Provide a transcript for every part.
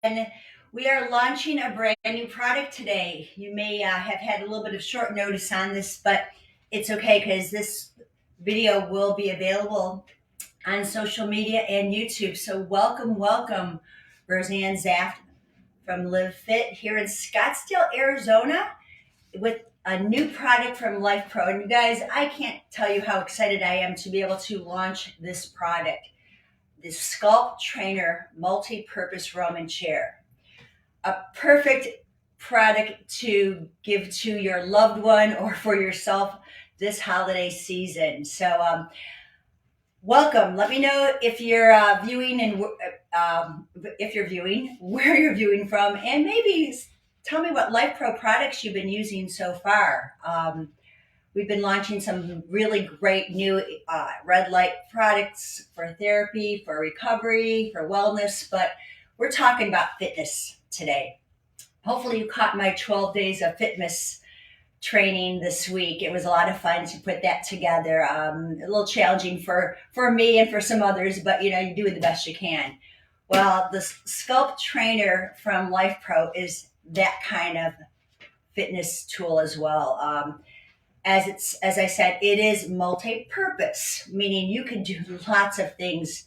And we are launching a brand new product today. You may have had a little bit of short notice on this, but it's okay because this video will be available on social media and YouTube. So welcome, Roseann Zaft from Live Fit here in Scottsdale, Arizona, with a new product from Lifepro. And you guys, I can't tell you how excited I am to be able to launch this product, the SculptTrainer Multipurpose Roman Chair. A perfect product to give to your loved one or for yourself this holiday season. So, welcome. Let me know if you're viewing and if you're viewing, where you're viewing from, and maybe tell me what Lifepro products you've been using so far. We've been launching some really great new red light products for therapy, for recovery, for wellness, but we're talking about fitness today. Hopefully you caught my 12 days of fitness training this week. It was a lot of fun to put that together. A little challenging for me and for some others, but you're doing the best you can. Well, the SculptTrainer from Lifepro is that kind of fitness tool as well. As I said, it is multi-purpose, meaning you can do lots of things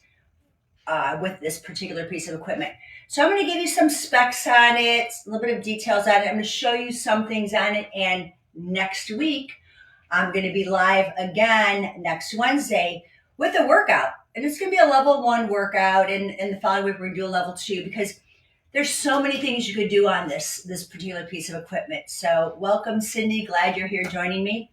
with this particular piece of equipment. So I'm going to give you some specs on it, a little bit of details on it. I'm going to show you some things on it. And next week, I'm going to be live again next Wednesday with a workout. And it's going to be a level 1 workout. And the following week, we're going to do a level 2 because there's so many things you could do on this particular piece of equipment. So welcome, Cindy. Glad you're here joining me.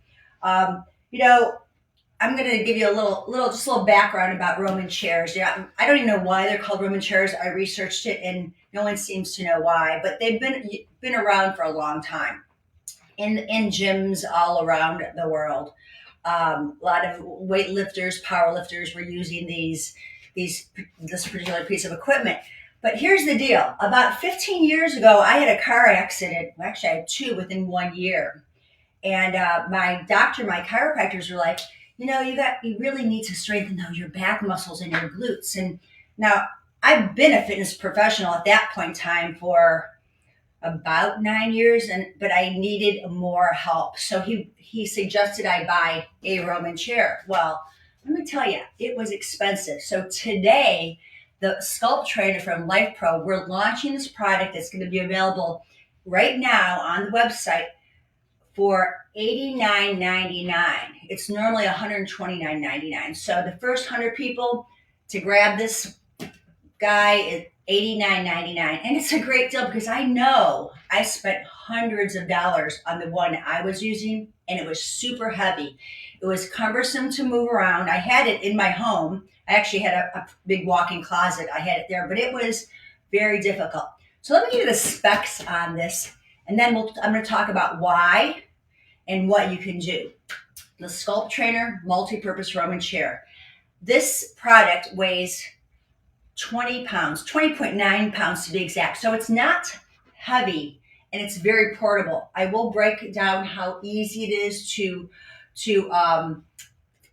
I'm going to give you just a little background about Roman chairs. Yeah, I don't even know why they're called Roman chairs. I researched it, and no one seems to know why. But they've been around for a long time in gyms all around the world. A lot of weightlifters, powerlifters were using this particular piece of equipment. But here's the deal. About 15 years ago, I had a car accident. Well, actually, I had 2 within 1 year. And my chiropractors were like, you really need to strengthen your back muscles and your glutes. And now I've been a fitness professional at that point in time for about 9 years, but I needed more help. So he suggested I buy a Roman chair. Well, let me tell you, it was expensive. So today, the SculptTrainer from Lifepro, we're launching this product that's going to be available right now on the website for $89.99. It's normally $129.99. So the first 100 people to grab this guy is $89.99. And it's a great deal because I know I spent hundreds of dollars on the one I was using, and it was super heavy. It was cumbersome to move around. I had it in my home. I actually had a big walk-in closet. I had it there, but it was very difficult. So let me give you the specs on this, and then I'm going to talk about why and what you can do. The SculptTrainer Multipurpose Roman Chair. This product weighs 20 pounds, 20.9 pounds to be exact. So it's not heavy, and it's very portable. I will break down how easy it is to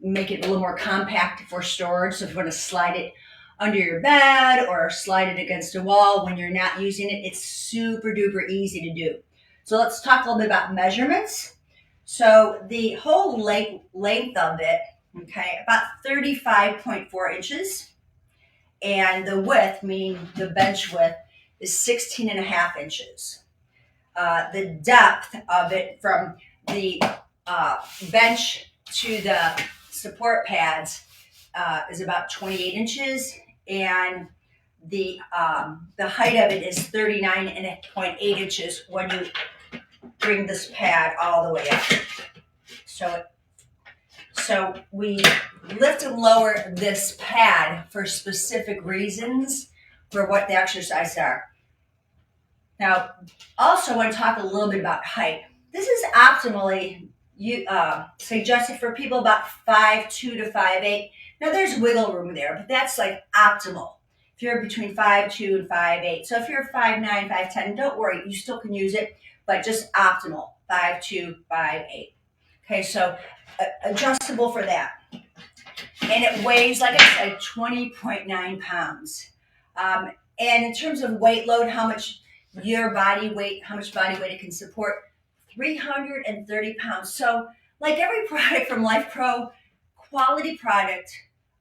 make it a little more compact for storage. So if you want to slide it under your bed or slide it against a wall when you're not using it, it's super duper easy to do. So let's talk a little bit about measurements. So the whole length of it, okay, about 35.4 inches. And the width, meaning the bench width, is 16 and a half inches. The depth of it from the bench to the support pads is about 28 inches. And the height of it is 39.8 inches when you bring this pad all the way up. So we lift and lower this pad for specific reasons for what the exercises are. Now, also I want to talk a little bit about height. This is optimally suggested for people about 5'2" to 5'8". Now there's wiggle room there, but that's like optimal. If you're between 5'2" and 5'8". So if you're 5'9", 5'10", don't worry, you still can use it, but just optimal, 5'2", 5'8". Okay, so adjustable for that. And it weighs, like I said, 20.9 pounds. And in terms of weight load, how much body weight it can support, 330 pounds. So like every product from Lifepro, quality product,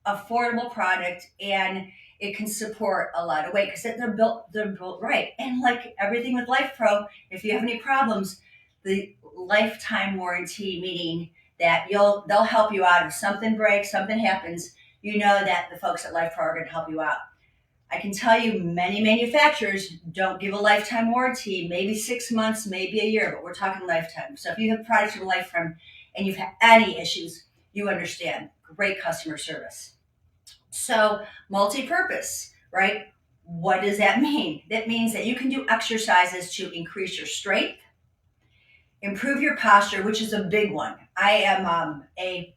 affordable product, and it can support a lot of weight because they're built right. And like everything with Lifepro, if you have any problems, the lifetime warranty, meaning that they'll help you out if something breaks, something happens. You know that the folks at Lifepro are going to help you out. I can tell you many manufacturers don't give a lifetime warranty, maybe 6 months, maybe a year, but we're talking lifetime. So if you have products from Lifetime and you've had any issues, you understand. Great customer service. So multi-purpose, right? What does that mean? That means that you can do exercises to increase your strength, improve your posture, which is a big one. I'm a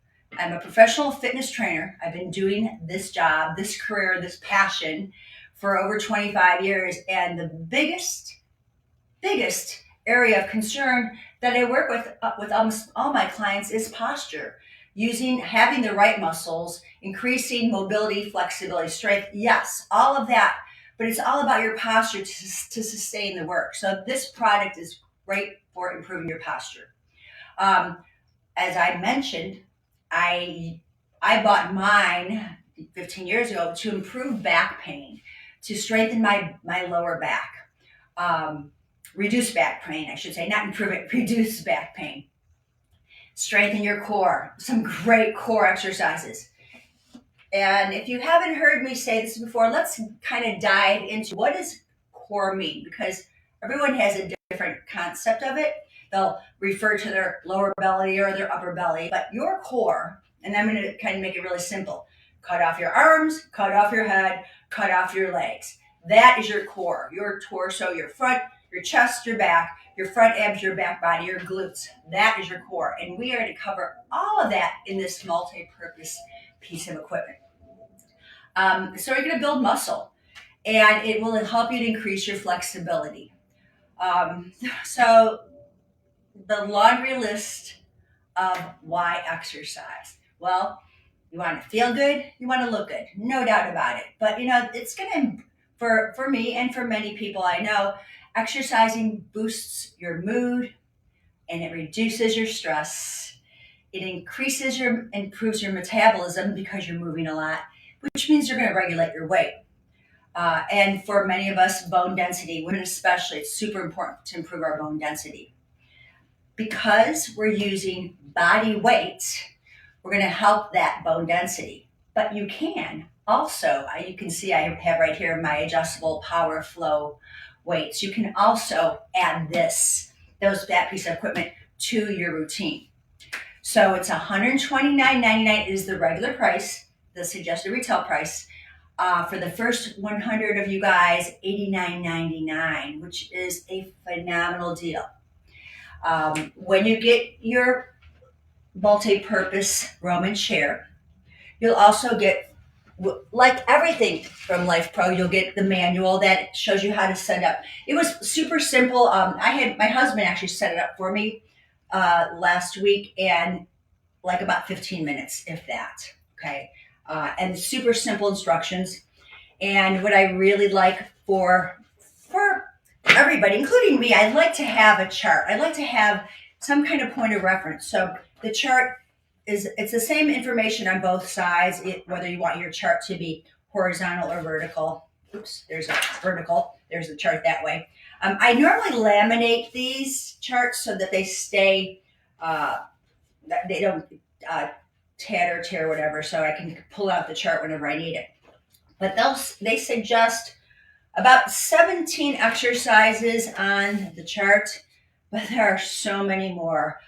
professional fitness trainer. I've been doing this job, this career, this passion for over 25 years. And the biggest area of concern that I work with almost all my clients is posture. Having the right muscles, increasing mobility, flexibility, strength. Yes, all of that. But it's all about your posture to sustain the work. So this product is great for improving your posture. As I mentioned, I bought mine 15 years ago to improve back pain, to strengthen my lower back, reduce back pain, I should say, not improve it, reduce back pain. Strengthen your core, some great core exercises. And if you haven't heard me say this before, let's kind of dive into what does core mean, because everyone has a different concept of it. They'll refer to their lower belly or their upper belly, but your core, and I'm going to kind of make it really simple. Cut off your arms, cut off your head, cut off your legs. That is your core, your torso, your front, your chest, your back, your front abs, your back body, your glutes. That is your core. And we are going to cover all of that in this multi-purpose piece of equipment. So you're going to build muscle, and it will help you to increase your flexibility. So the laundry list of why exercise. Well, you want to feel good, you want to look good, no doubt about it. But it's going to, for me and for many people I know, exercising boosts your mood and it reduces your stress. It improves your metabolism because you're moving a lot, which means you're going to regulate your weight. And for many of us, bone density, women especially, it's super important to improve our bone density. Because we're using body weight, we're going to help that bone density. But you can also, you can see I have right here my adjustable power flow weights. You can also add that piece of equipment to your routine. So it's $129.99 is the regular price, the suggested retail price. For the first 100 of you guys, $89.99, which is a phenomenal deal. When you get your multi-purpose Roman chair, you'll also get, like everything from Lifepro, you'll get the manual that shows you how to set up. It was super simple. I had my husband actually set it up for me last week, and like about 15 minutes, if that. Okay, and super simple instructions. And what I really like for everybody, including me, I'd like to have a chart. I'd like to have some kind of point of reference. So the chart it's the same information on both sides, whether you want your chart to be horizontal or vertical. Oops, there's a vertical. There's the chart that way. I normally laminate these charts so that they stay, they don't tear, whatever, so I can pull out the chart whenever I need it. But they suggest about 17 exercises on the chart, but there are so many more.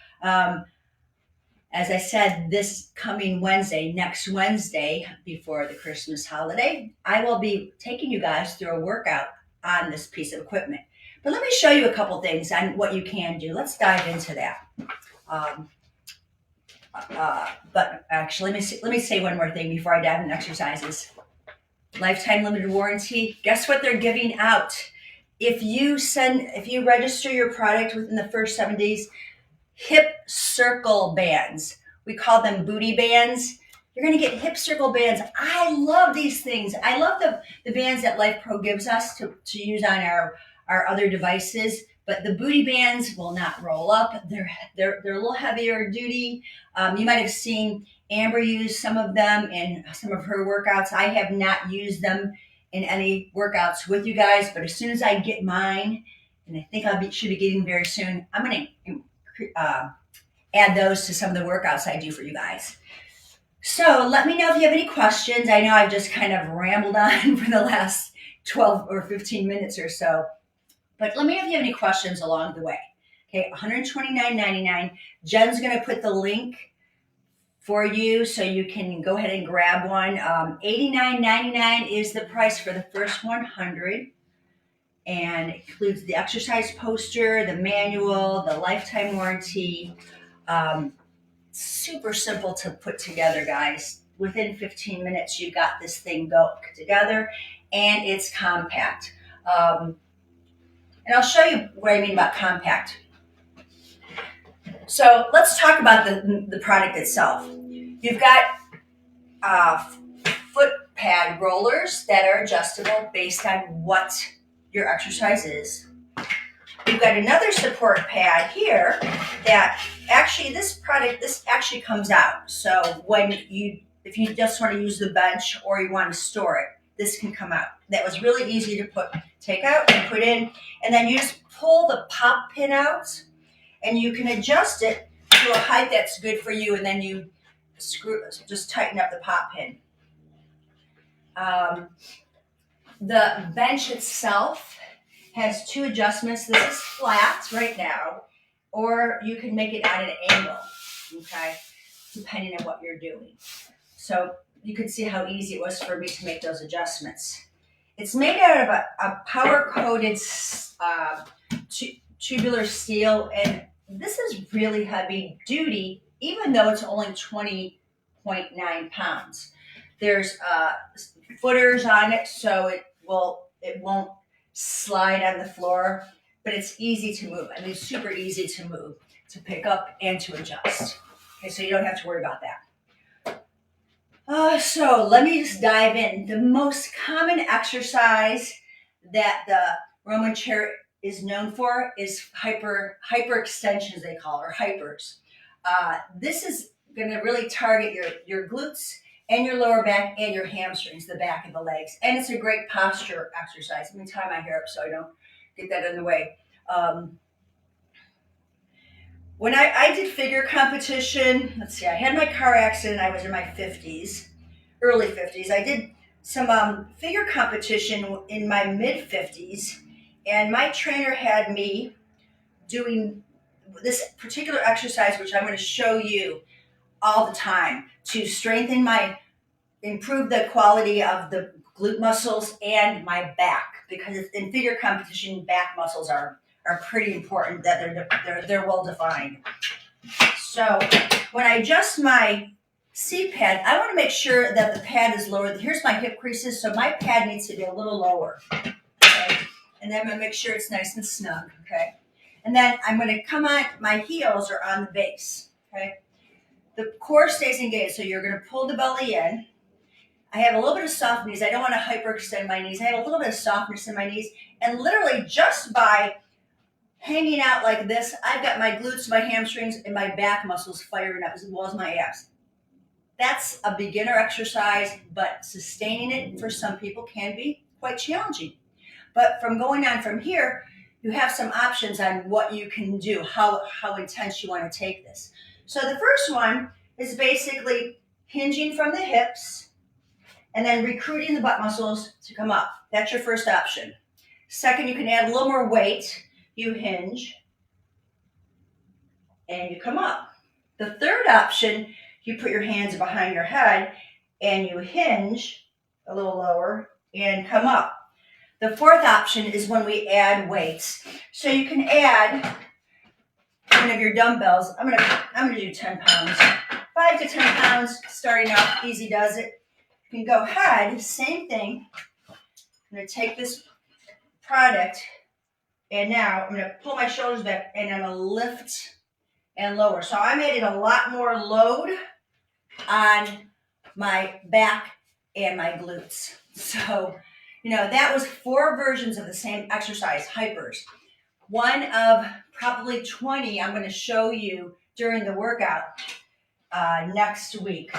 As I said, this coming Wednesday, next Wednesday, before the Christmas holiday, I will be taking you guys through a workout on this piece of equipment. But let me show you a couple things on what you can do. Let's dive into that. But actually, let me say one more thing before I dive into exercises. Lifetime limited warranty. Guess what they're giving out? If you register your product within the first 7 days, hip circle bands. We call them booty bands. You're going to get hip circle bands. I love these things. I love the bands that Lifepro gives us to use on our other devices. But the booty bands will not roll up. They're a little heavier duty. You might have seen Amber use some of them in some of her workouts. I have not used them in any workouts with you guys, but as soon as I get mine, and I think should be getting very soon, I'm going to add those to some of the workouts I do for you guys. So let me know if you have any questions. I know I've just kind of rambled on for the last 12 or 15 minutes or so, but let me know if you have any questions along the way. Okay, $129.99. Jen's going to put the link for you so you can go ahead and grab one. $89.99 is the price for the first 100, and it includes the exercise poster, the manual, the lifetime warranty. Super simple to put together, guys. Within 15 minutes, you got this thing go together, and it's compact. And I'll show you what I mean about compact. So let's talk about the product itself. You've got foot pad rollers that are adjustable based on what your exercise is. We've got another support pad here that actually this actually comes out. So if you just want to use the bench or you want to store it, this can come out. That was really easy to take out and put in. And then you just pull the pop pin out and you can adjust it to a height that's good for you. And then you just tighten up the pop pin. The bench itself has two adjustments. This is flat right now, or you can make it at an angle, okay, depending on what you're doing. So you can see how easy it was for me to make those adjustments. It's made out of a power-coated tubular steel, and this is really heavy duty, even though it's only 20.9 pounds. There's footers on it, so it won't slide on the floor, but it's easy to move. I mean, it's super easy to move, to pick up and to adjust. Okay, so you don't have to worry about that. So let me just dive in. The most common exercise that the Roman chair is known for is hyper extensions, they call it, or hypers. This is going to really target your glutes and your lower back and your hamstrings, the back of the legs. And it's a great posture exercise. Let me tie my hair up so I don't get that in the way. When I did figure competition, let's see, I had my car accident. I was in my 50s, early 50s. I did some figure competition in my mid 50s, and my trainer had me doing this particular exercise, which I'm going to show you all the time to improve the quality of the glute muscles and my back, because in figure competition, back muscles are pretty important, that they're well defined. So when I adjust my seat pad, I want to make sure that the pad is lower. Here's my hip creases, so my pad needs to be a little lower. Okay? And then I'm going to make sure it's nice and snug. Okay? And then I'm going to come on, my heels are on the base. Okay? The core stays engaged, so you're going to pull the belly in. I have a little bit of soft knees. I don't want to hyperextend my knees. I have a little bit of softness in my knees. And literally just by hanging out like this, I've got my glutes, my hamstrings, and my back muscles firing up as well as my abs. That's a beginner exercise, but sustaining it for some people can be quite challenging. But from going on from here, you have some options on what you can do, how intense you want to take this. So the first one is basically hinging from the hips and then recruiting the butt muscles to come up. That's your first option. Second, you can add a little more weight. You hinge and you come up. The third option, you put your hands behind your head and you hinge a little lower and come up. The fourth option is when we add weights. So you can add one of your dumbbells. I'm gonna do 10 pounds. 5 to 10 pounds, starting off, easy does it. You can go ahead, same thing. I'm gonna take this product and now I'm gonna pull my shoulders back and I'm gonna lift and lower. So I'm adding a lot more load on my back and my glutes. So, that was 4 versions of the same exercise, hypers. One of probably 20 I'm going to show you during the workout next week.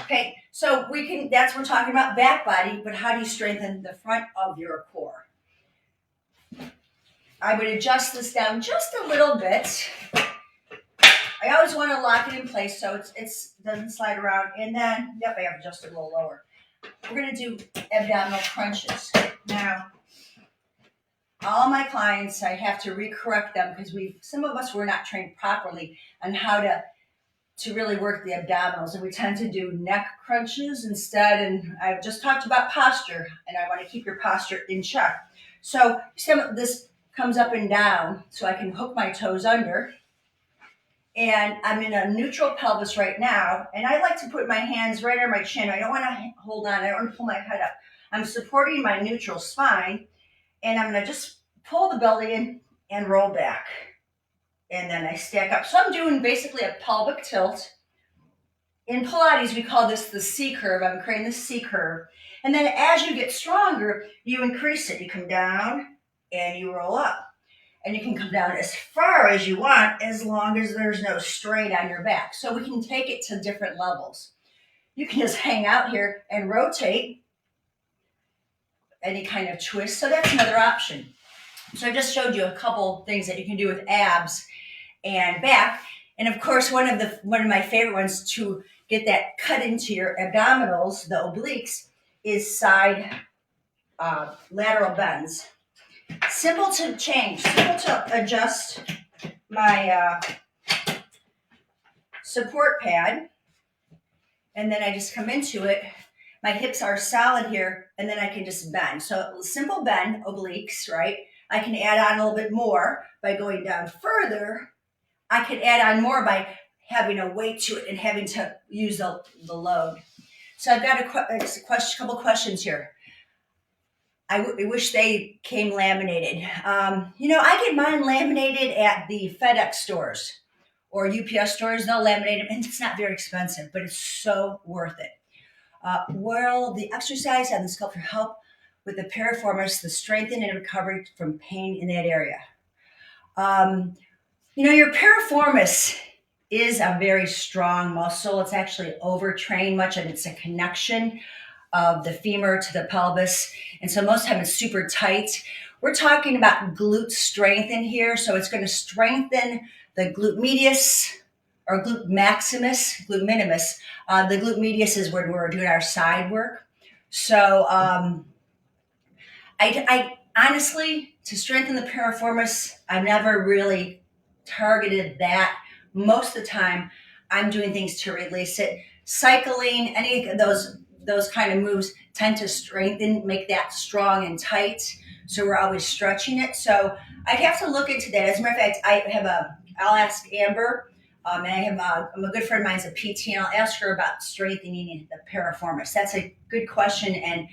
Okay, so that's we're talking about back body, but how do you strengthen the front of your core? I would adjust this down just a little bit. I always want to lock it in place so it doesn't slide around. And then, I have adjusted a little lower. We're going to do abdominal crunches. Now, all my clients, I have to recorrect them because some of us were not trained properly on how to really work the abdominals, and we tend to do neck crunches instead. And I've just talked about posture, and I want to keep your posture in check. So this comes up and down, so I can hook my toes under. And I'm in a neutral pelvis right now, and I like to put my hands right under my chin. I don't want to hold on. I don't want to pull my head up. I'm supporting my neutral spine, and I'm going to just pull the belly in and roll back. And then I stack up. So I'm doing basically a pelvic tilt. In Pilates, we call this the C curve. I'm creating the C curve. And then as you get stronger, you increase it. You come down and you roll up. And you can come down as far as you want as long as there's no strain on your back. So we can take it to different levels. You can just hang out here and rotate any kind of twist. So that's another option. So I just showed you a couple things that you can do with abs and back. And of course, one of my favorite ones to get that cut into your abdominals, the obliques, is side lateral bends. Simple to change, simple to adjust my support pad. And then I just come into it. My hips are solid here, and then I can just bend. So simple bend, obliques, right? I can add on a little bit more by going down further. I could add on more by having a weight to it and having to use the load. So I've got a couple questions here. I wish they came laminated. I get mine laminated at the FedEx stores or UPS stores. They'll laminate them, and it's not very expensive, but it's so worth it. Will the exercise and the sculpture help with the piriformis, the strengthening and recovery from pain in that area? Your piriformis is a very strong muscle. It's actually overtrained. Much of it's a connection of the femur to the pelvis. And so most of the time it's super tight. We're talking about glute strength in here. So it's going to strengthen the glute medius or glute maximus, glute minimus. The glute medius is when we're doing our side work. So I honestly, to strengthen the piriformis, I've never really targeted that. Most of the time, I'm doing things to release it. Cycling, any of those kind of moves tend to strengthen, make that strong and tight. So we're always stretching it. So I'd have to look into that. As a matter of fact, I'll ask Amber, and I'm a good friend of mine's a PT, and I'll ask her about strengthening the piriformis. That's a good question. And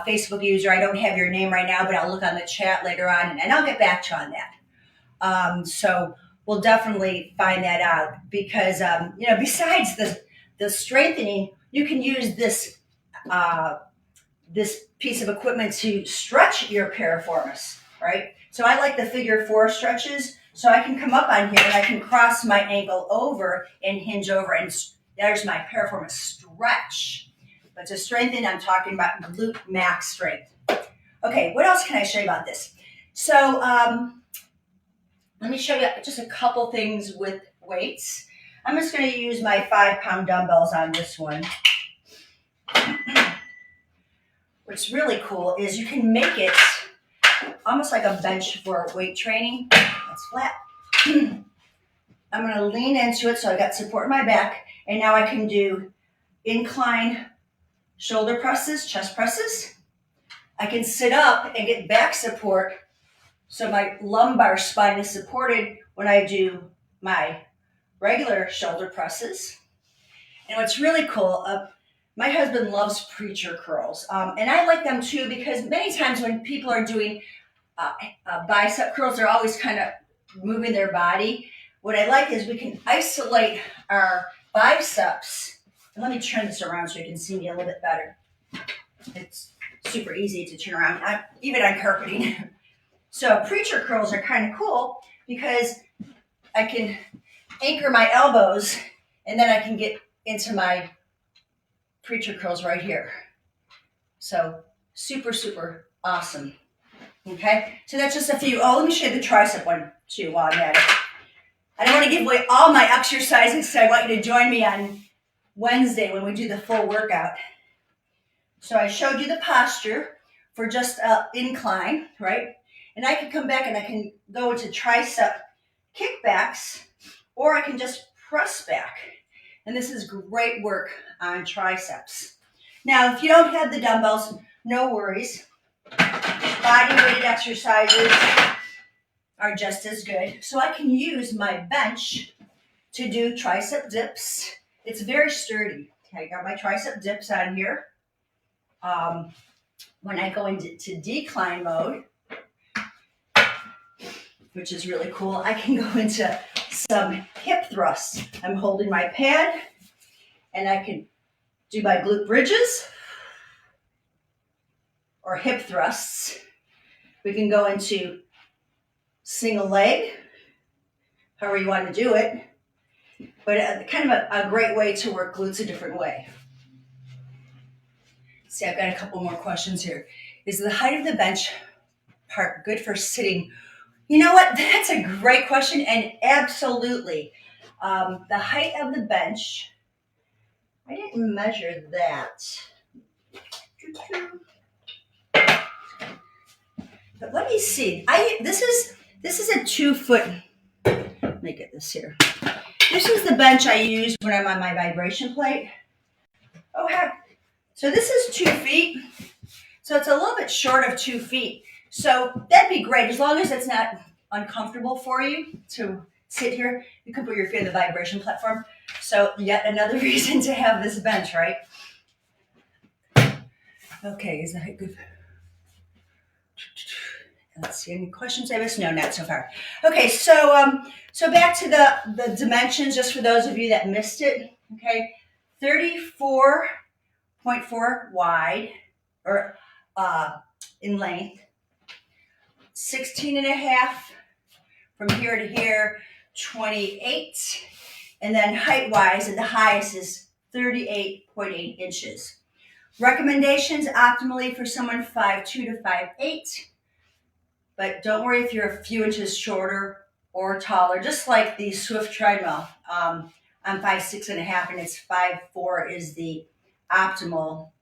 Facebook user, I don't have your name right now, but I'll look on the chat later on, and I'll get back to you on that. So we'll definitely find that out because, besides the strengthening, you can use this piece of equipment to stretch your piriformis, right? So I like the figure 4 stretches. So I can come up on here and I can cross my ankle over and hinge over, and there's my piriformis stretch. But to strengthen, I'm talking about glute max strength. Okay, what else can I show you about this? So let me show you just a couple things with weights. I'm just going to use my 5-pound dumbbells on this one. What's really cool is you can make it almost like a bench for weight training. That's flat. I'm going to lean into it so I got support in my back, and now I can do incline shoulder presses, chest presses. I can sit up and get back support so my lumbar spine is supported when I do my regular shoulder presses. And what's really cool, my husband loves preacher curls, and I like them too because many times when people are doing bicep curls, they're always kind of moving their body. What I like is we can isolate our biceps Let me turn this around so you can see me a little bit better. It's super easy to turn around, even on carpeting. So preacher curls are kind of cool because I can anchor my elbows and then I can get into my preacher curls right here. So super, super awesome. Okay, so that's just a few. Oh, let me show you the tricep one too while I'm at it. I don't want to give away all my exercises, so I want you to join me on Wednesday when we do the full workout. So I showed you the posture for just incline, right? And I can come back and I can go into tricep kickbacks, or I can just press back. And this is great work on triceps. Now, if you don't have the dumbbells, no worries. Body weighted exercises are just as good. So I can use my bench to do tricep dips. It's very sturdy. Okay, I got my tricep dips on here. When I go into decline mode, which is really cool, I can go into some hip thrusts. I'm holding my pad and I can do my glute bridges or hip thrusts. We can go into single leg, however you want to do it, but kind of a great way to work glutes a different way. See, I've got a couple more questions here. Is the height of the bench part good for sitting? You know what? That's a great question, and absolutely. The height of the bench, I didn't measure that. But let me see. This is a 2 foot. Let me get this here. This is the bench I use when I'm on my vibration plate. Oh heck! So this is 2 feet. So it's a little bit short of 2 feet. So that'd be great as long as it's not uncomfortable for you to sit here. You can put your feet on the vibration platform. So yet another reason to have this bench, right? Okay, is the height good? Let's see, any questions I missed? No, not so far. Okay, so back to the dimensions, just for those of you that missed it. Okay, 34.4 wide, or in length, 16.5 from here to here, 28, and then height-wise, at the highest is 38.8 inches. Recommendations optimally for someone 5'2" to 5'8", but don't worry if you're a few inches shorter or taller, just like the Swift treadmill. I'm 5'6.5", and it's 5'4" is the optimal,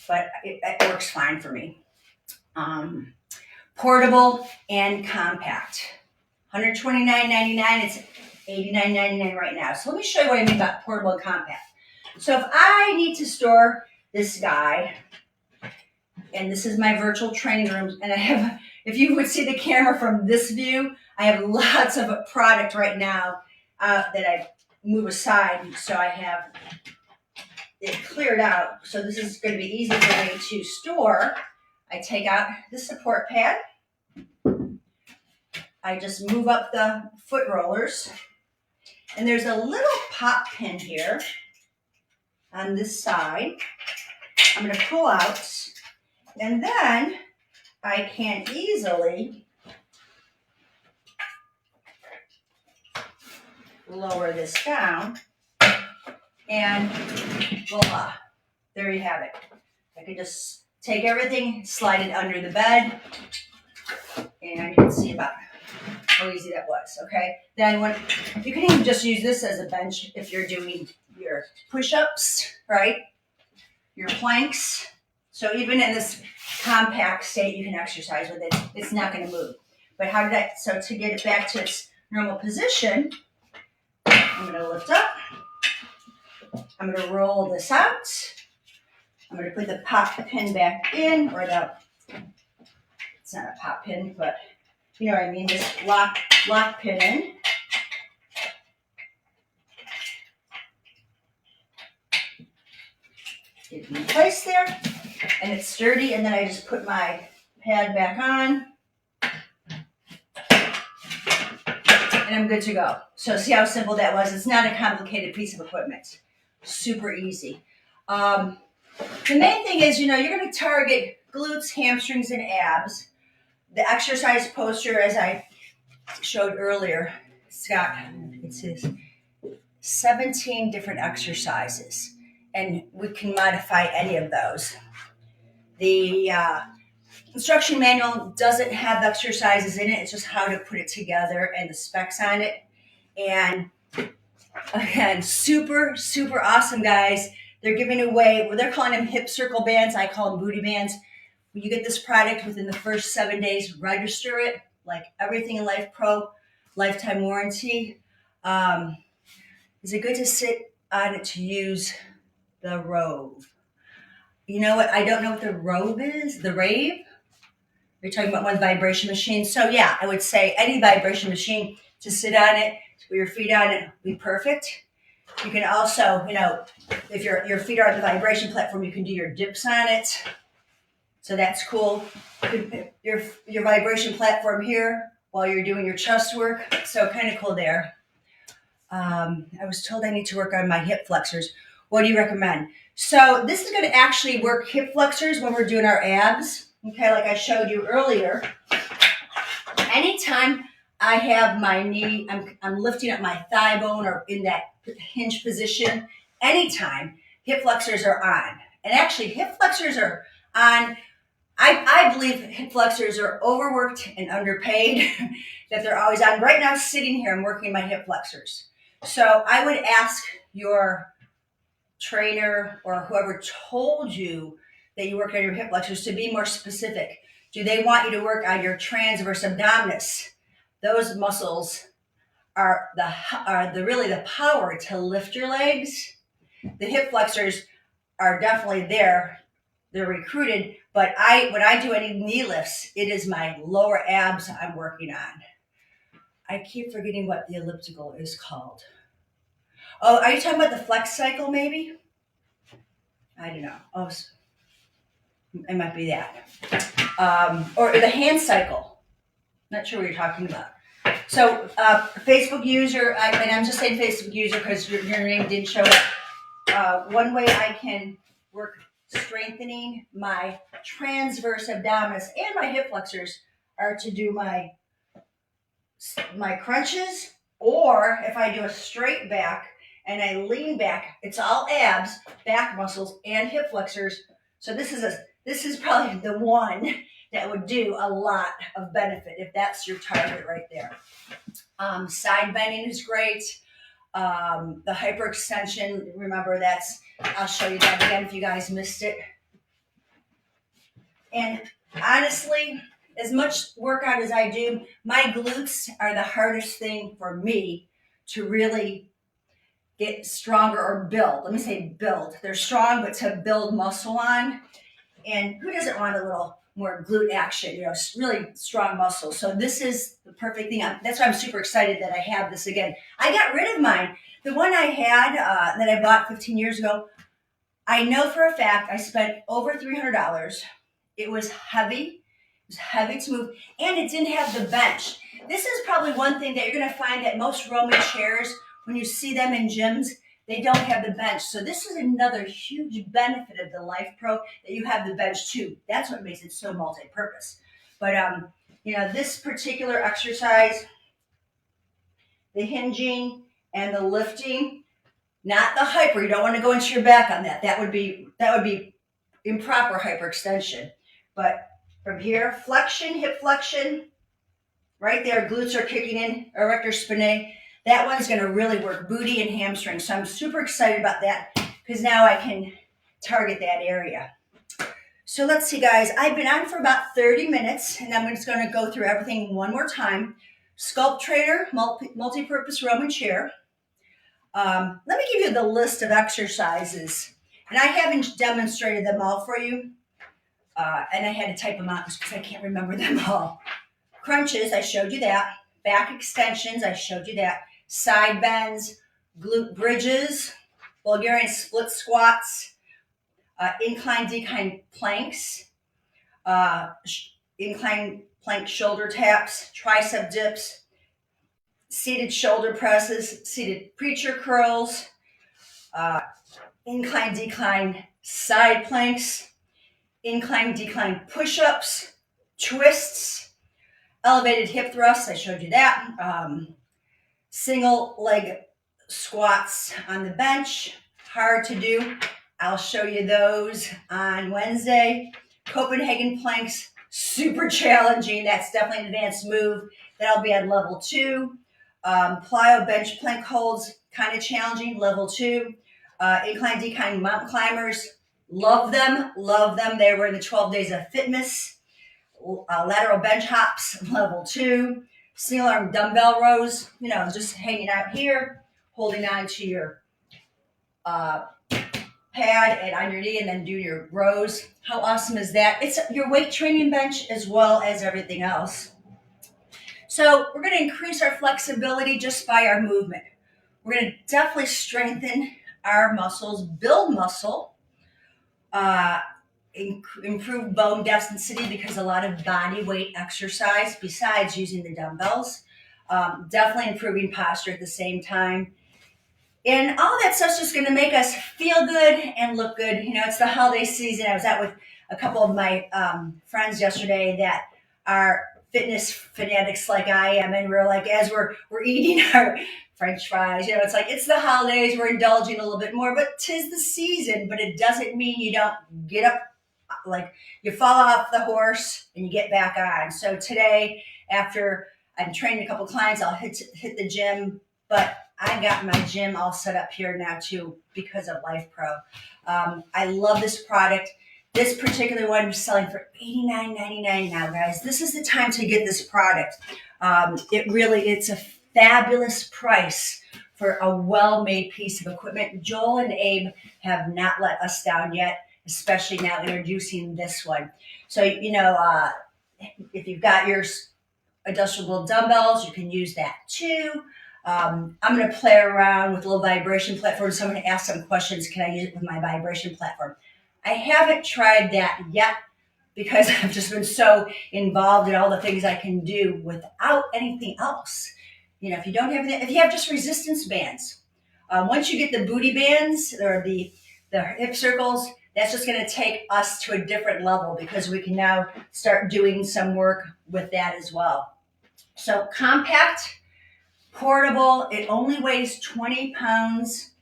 but it works fine for me. Portable and compact. $129.99, it's $89.99 right now. So let me show you what I mean about portable and compact. So if I need to store this guy, and this is my virtual training room, and I have, if you would see the camera from this view, I have lots of product right now that I move aside, so I have it cleared out. So this is going to be easy for me to store. I take out the support pad. I just move up the foot rollers, and there's a little pop pin here on this side. I'm going to pull out, and then I can easily lower this down, and voila, there you have it. I can just take everything, slide it under the bed, and you can see about how easy that was, okay? Then you can even just use this as a bench if you're doing your push-ups, right? Your planks. So even in this compact state, you can exercise with it. It's not going to move. But so to get it back to its normal position, I'm going to lift up. I'm going to roll this out. I'm going to put the pop pin back in, or it's not a pop pin, but you know what I mean, this lock pin in. Get it in place there, and it's sturdy, and then I just put my pad back on, and I'm good to go. So see how simple that was? It's not a complicated piece of equipment. Super easy. The main thing is, you're going to target glutes, hamstrings, and abs. The exercise poster, as I showed earlier, Scott, it says 17 different exercises, and we can modify any of those. The instruction manual doesn't have exercises in it. It's just how to put it together and the specs on it. And again, super, super awesome, guys. They're giving away, well, they're calling them hip circle bands. I call them booty bands. When you get this product within the first 7 days, register it. Like everything in Lifepro, lifetime warranty. Is it good to sit on it to use the Rove? You know what? I don't know what the Rove is. The Rave? You're talking about one vibration machine. So yeah, I would say any vibration machine to sit on it, to put your feet on it, would be perfect. You can also, if your feet are on the vibration platform, you can do your dips on it. So that's cool. Your vibration platform here while you're doing your chest work. So kind of cool there. I was told I need to work on my hip flexors. What do you recommend? So this is going to actually work hip flexors when we're doing our abs. Okay, like I showed you earlier. Anytime I have my knee, I'm lifting up my thigh bone or in that hinge position. Anytime hip flexors are on. And actually hip flexors are on. I believe hip flexors are overworked and underpaid, that they're always on. Right now, sitting here, I'm working my hip flexors. So I would ask your trainer or whoever told you that you work on your hip flexors to be more specific. Do they want you to work on your transverse abdominis? Those muscles are really the power to lift your legs. The hip flexors are definitely there. They're recruited, but when I do any knee lifts, it is my lower abs I'm working on. I keep forgetting what the elliptical is called. Oh, are you talking about the flex cycle maybe? I don't know. Oh, it might be that. Or the hand cycle. Not sure what you're talking about. So Facebook user, and I'm just saying Facebook user because your name didn't show up. One way I can work strengthening my transverse abdominis and my hip flexors are to do my crunches, or if I do a straight back and I lean back, it's all abs, back muscles, and hip flexors. So this is probably the one that would do a lot of benefit if that's your target right there. Side bending is great. The hyperextension, remember I'll show you that again if you guys missed it. And honestly, as much workout as I do, my glutes are the hardest thing for me to really get stronger or build. Let me say build. They're strong, but to build muscle on. And who doesn't want a little more glute action, really strong muscles. So this is the perfect thing. That's why I'm super excited that I have this again. I got rid of mine. The one I had that I bought 15 years ago, I know for a fact I spent over $300. It was heavy. It was heavy to move, and it didn't have the bench. This is probably one thing that you're going to find that most Roman chairs, when you see them in gyms, they don't have the bench. So this is another huge benefit of the Lifepro, that you have the bench too. That's what makes it so multi-purpose. But this particular exercise, the hinging and the lifting, not the hyper. You don't want to go into your back on that. That would be improper hyperextension. But from here, flexion, hip flexion, right there, glutes are kicking in, erector spinae. That one's going to really work booty and hamstring. So I'm super excited about that because now I can target that area. So let's see, guys. I've been on for about 30 minutes, and I'm just going to go through everything one more time. SculptTrainer Multipurpose Roman Chair. Let me give you the list of exercises. And I haven't demonstrated them all for you. And I had to type them out because I can't remember them all. Crunches, I showed you that. Back extensions, I showed you that. Side bends, glute bridges, Bulgarian split squats, incline decline planks, incline plank shoulder taps, tricep dips, seated shoulder presses, seated preacher curls, incline, decline, side planks, incline, decline push-ups, twists, elevated hip thrusts. I showed you that. Single leg squats on the bench, hard to do. I'll show you those on Wednesday. Copenhagen planks, super challenging. That's definitely an advanced move. That'll be on level 2. Plyo bench plank holds, kind of challenging, level 2. Incline, decline mountain climbers, love them, love them. They were in the 12 days of fitness. Lateral bench hops, level 2. Single arm dumbbell rows, just hanging out here, holding on to your pad and on your knee, and then do your rows. How awesome is that? It's your weight training bench as well as everything else. So we're going to increase our flexibility just by our movement. We're going to definitely strengthen our muscles, build muscle, improve bone density because a lot of body weight exercise besides using the dumbbells. Definitely improving posture at the same time. And all that stuff's just going to make us feel good and look good. It's the holiday season. I was out with a couple of my friends yesterday that are fitness fanatics like I am, and we're like, as we're eating our French fries, it's like it's the holidays. We're indulging a little bit more, but 'tis the season. But it doesn't mean you don't get up, like you fall off the horse and you get back on. So today, after I'm training a couple clients, I'll hit the gym, but I got my gym all set up here now too because of Lifepro. I love this product. This particular one is selling for $89.99 now, guys. This is the time to get this product. It's a fabulous price for a well-made piece of equipment. Joel and Abe have not let us down yet, especially now introducing this one. So, if you've got your adjustable dumbbells, you can use that too. I'm going to play around with a little vibration platform. Someone asked some questions. Can I use it with my vibration platform? I haven't tried that yet because I've just been so involved in all the things I can do without anything else. If you don't have if you have just resistance bands, once you get the booty bands or the hip circles, that's just going to take us to a different level because we can now start doing some work with that as well. So compact, portable, it only weighs 20 pounds,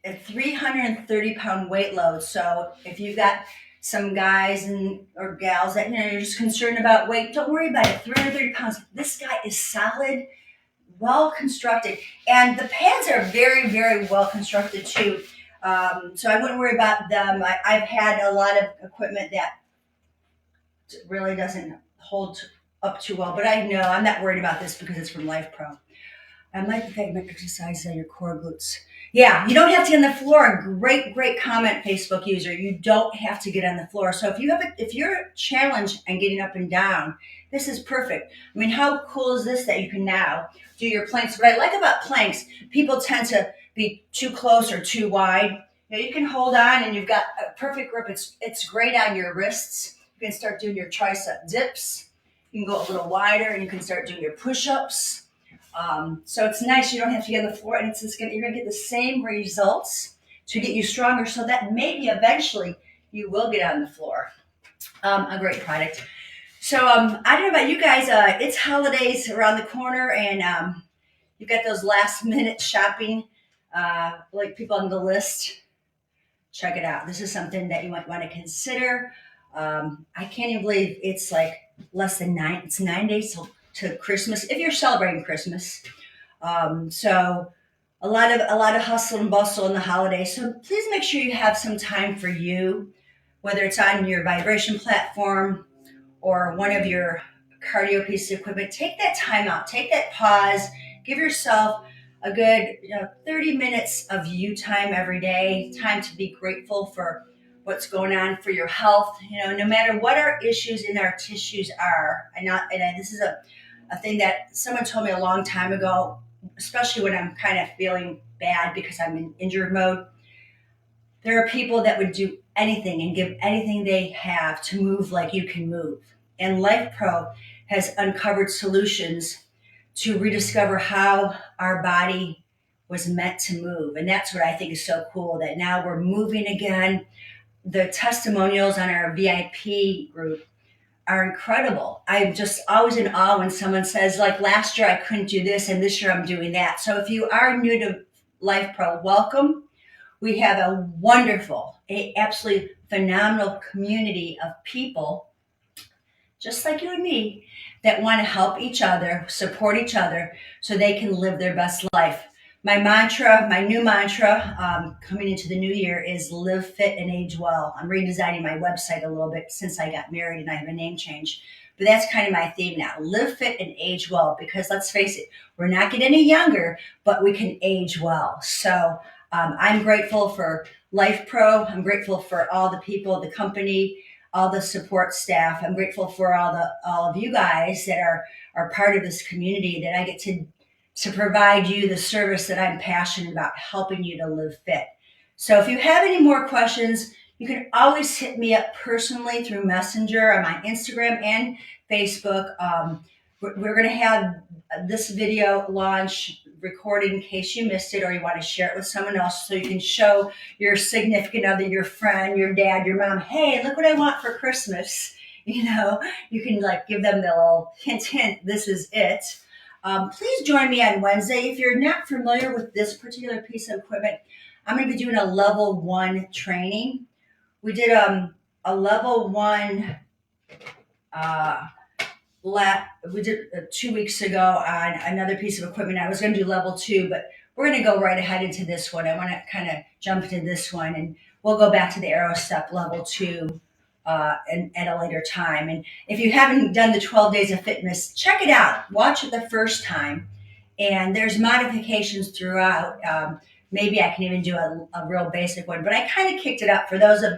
a 330-pound weight load. So if you've got some guys or gals that you're just concerned about weight, don't worry about it. 330 pounds. This guy is solid, well constructed, and the pads are very, very well constructed too. So I wouldn't worry about them. I've had a lot of equipment that really doesn't hold up too well, but I know I'm not worried about this because it's from Lifepro. I like the fact that exercises on your core glutes. Yeah, you don't have to get on the floor. Great comment, Facebook user. You don't have to get on the floor. So if you're challenged and getting up and down, this is perfect. I mean, how cool is this that you can now do your planks? What I like about planks, people tend to be too close or too wide. You can hold on and you've got a perfect grip. It's great on your wrists. You can start doing your tricep dips. You can go a little wider and you can start doing your push-ups. So it's nice. You don't have to get on the floor, and you're going to get the same results to get you stronger so that maybe eventually you will get on the floor. A great product. So I don't know about you guys. It's holidays around the corner, and you've got those last minute shopping, like people on the list. Check it out. This is something that you might want to consider. I can't even believe it's like less than 9 days to Christmas if you're celebrating Christmas. So a lot of hustle and bustle in the holidays. So please make sure you have some time for you, whether it's on your vibration platform or one of your cardio pieces of equipment. Take that time out, take that pause, give yourself a good 30 minutes of you time every day, time to be grateful for what's going on for your health. No matter what our issues in our tissues are, this is a thing that someone told me a long time ago, especially when I'm kind of feeling bad because I'm in injured mode. There are people that would do anything and give anything they have to move like you can move. And Lifepro has uncovered solutions to rediscover how our body was meant to move. And that's what I think is so cool, that now we're moving again. The testimonials on our VIP group are incredible. I'm just always in awe when someone says, like, last year I couldn't do this and this year I'm doing that. So if you are new to Lifepro, welcome. We have a wonderful, absolutely phenomenal community of people, just like you and me, that want to help each other, support each other, so they can live their best life. My mantra, my new mantra, coming into the new year, is live fit and age well. I'm redesigning my website a little bit since I got married and I have a name change. But that's kind of my theme now. Live fit and age well, because let's face it, we're not getting any younger, but we can age well. So I'm grateful for Lifepro. I'm grateful for all the people, the company, all the support staff. I'm grateful for all of you guys that are part of this community, that I get to provide you the service that I'm passionate about, helping you to live fit. So if you have any more questions, you can always hit me up personally through Messenger on my Instagram and Facebook. We're going to have this video launch recorded in case you missed it or you want to share it with someone else, so you can show your significant other, your friend, your dad, your mom, hey, look what I want for Christmas. You can like give them the little hint, this is it. Please join me on Wednesday. If you're not familiar with this particular piece of equipment, I'm going to be doing a level 1 training. We did a level 1 we did 2 weeks ago on another piece of equipment. I was going to do level 2, but we're going to go right ahead into this one. I want to kind of jump into this one, and we'll go back to the Aero Step level 2 at a later time. And if you haven't done the 12 Days of Fitness, check it out. Watch it the first time. And there's modifications throughout. Maybe I can even do a real basic one, but I kind of kicked it up for those of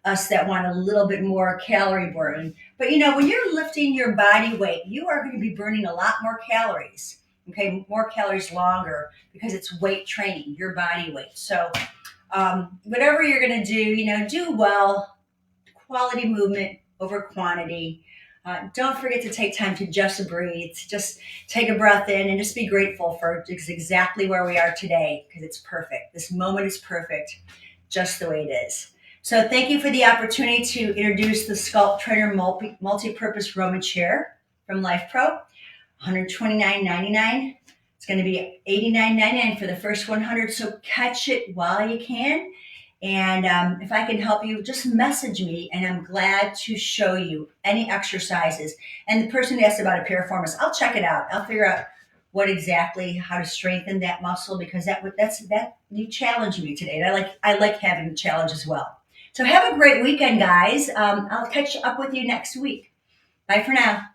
us that want a little bit more calorie burn. But when you're lifting your body weight, you are going to be burning a lot more calories. Okay, more calories longer, because it's weight training, your body weight. So whatever you're going to do, do well. Quality movement over quantity. Don't forget to take time to just breathe, just take a breath in, and just be grateful for exactly where we are today, because it's perfect. This moment is perfect, just the way it is. So thank you for the opportunity to introduce the SculptTrainer Multipurpose Roman Chair from Lifepro. $129.99. It's going to be $89.99 for the first 100. So catch it while you can. And if I can help you, just message me, and I'm glad to show you any exercises. And the person who asked about a piriformis, I'll check it out. I'll figure out how to strengthen that muscle, because that you challenged me today, and I like having the challenge as well. So have a great weekend, guys. I'll catch up with you next week. Bye for now.